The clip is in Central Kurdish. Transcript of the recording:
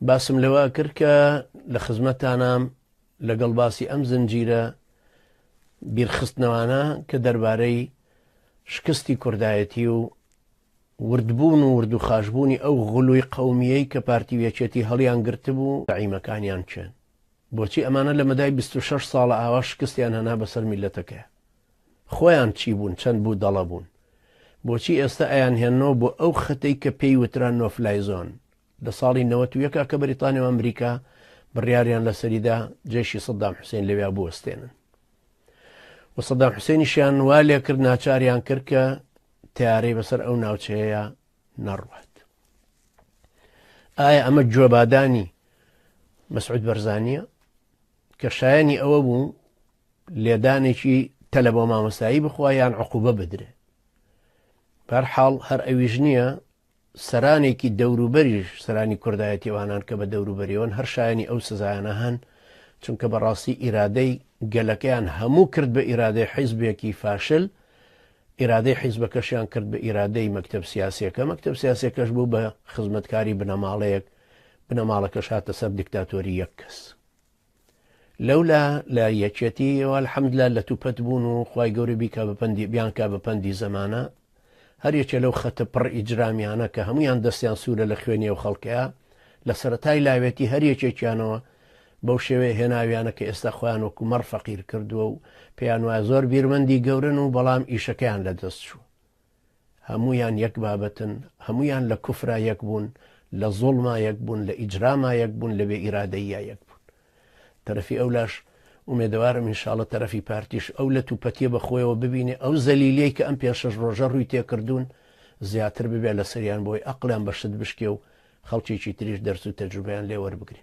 باسم لەوە کرد کە لە خزمەتانام لەگەڵ باسی ئەم زنجیرە بیرخستنەوانە کە دەربارەی شکستی کوردایەتی و وردبوون و وردوخاشبوونی ئەو غولوی قەومیەی کە پارتی یەکێتی هەڵیان گرتبوو زعیمەکانیان چێن. بۆچی ئەمانە لە مەدای 26 ساڵە ئاوا شکستیان هەنا بەسەر میلەتەکەیە؟ خۆیان چی بوون؟ چەند بوو دەڵە بوون؟ بۆچی ئێستا ئەیان هێنەوە بۆ ئەو خەتەی کە پێی وتران نۆفلای زۆن لە ساڵی 91 کە بەریتانیا و ئەمریکا بڕیاریان لەسەریدا جێشی سەدام حوسێن لەوێ بوەستێنن و سەدام حوسێنیشیان وا لێ کرد ناچاریان کرد کە تیارەی بەسەر ئەو ناوچەیە نەڕوات. ئایا ئەمە گوێبادانی مەسعود بەرزانیە کە شایانی ئەوە بوو لێدانێکی تەلە بۆ مامۆستایی بخوا یان عقوبە بدرێ؟ بەرحاڵ هەر ئەویش نییە سەرانێکی دەوروبەریش سەرانی کوردایەتیوانان کە بە دەوروبەریەوەن هەر شایانی ئەو سزایانە هەن، چونکە بەڕاستی ئیرادەی گەلەکەیان هەموو کرد بە ئیرادەی حیزبێکی فاشل، ئیرادەی حیزبەکەشیان کرد بە ئیرادەی مەکتەب سیاسیەکە، مەکتەب سیاسیەکەش بوو بە خزمەتکاری بنەماڵەیەک، بنەماڵەکەش هاتە سەر دیکتاتۆری یەک کەس. لەولا لە یەکێتیەوە الحەمدلله لە توپەت بوون و خوای گەورە بیانکا بە پەندی زەمانە هەر یەکێ لەو خەتە پڕ ئیجرامیانە کە هەمویان دەستیان سوورە لە خوێنی و خەڵکەیە لە سەرەتای لاوێتی هەر یەکێکیانەوە بەو شێوەیە هێناویانە کە ئێستا خۆیان وەکو مەڕ فەقیر کردووە و پێیان وایە زۆر بیرمەندی گەورن و بەڵام ئیشەکەیان لە دەست چوو. هەمویان یەک بابەتن، هەمویان لە کوفرا یەک بوون، لە زوڵما یەک بوون، لە ئیجراما یەک بوون، لە بێ ئیرادەیە یەک بوون. تەرەفی ئەولاش ئومێدەوارم ئینشاڵڵە تەرەفی پارتیش ئەو لە توپەتیە بەخۆیەوە ببینێ ئەو زەلیلیەی کە ئەم پێشەش ڕۆژە ڕووی تێکردوون زیاتر ببێ لە سەریان بۆی ئەقلیان بەشت بشکێ و خەڵکێکی تریش دەرس و تەجروبەیان لێ وەربگرێ.